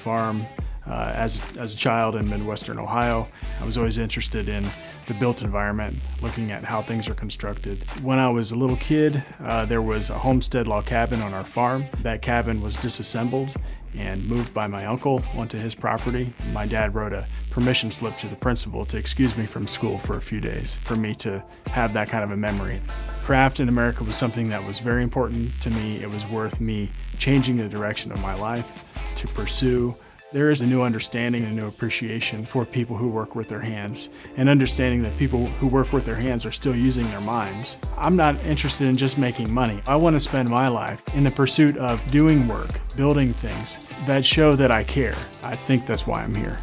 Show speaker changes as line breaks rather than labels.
farm as a child in Midwestern Ohio. I was always interested in the built environment, looking at how things are constructed. When I was a little kid, there was a homestead log cabin on our farm. That cabin was disassembled and moved by my uncle onto his property. My dad wrote a permission slip to the principal to excuse me from school for a few days for me to have that kind of a memory. Craft in America was something that was very important to me. It was worth me changing the direction of my life to pursue. There is a new understanding and a new appreciation for people who work with their hands, and understanding that people who work with their hands are still using their minds. I'm not interested in just making money. I want to spend my life in the pursuit of doing work, building things that show that I care. I think that's why I'm here.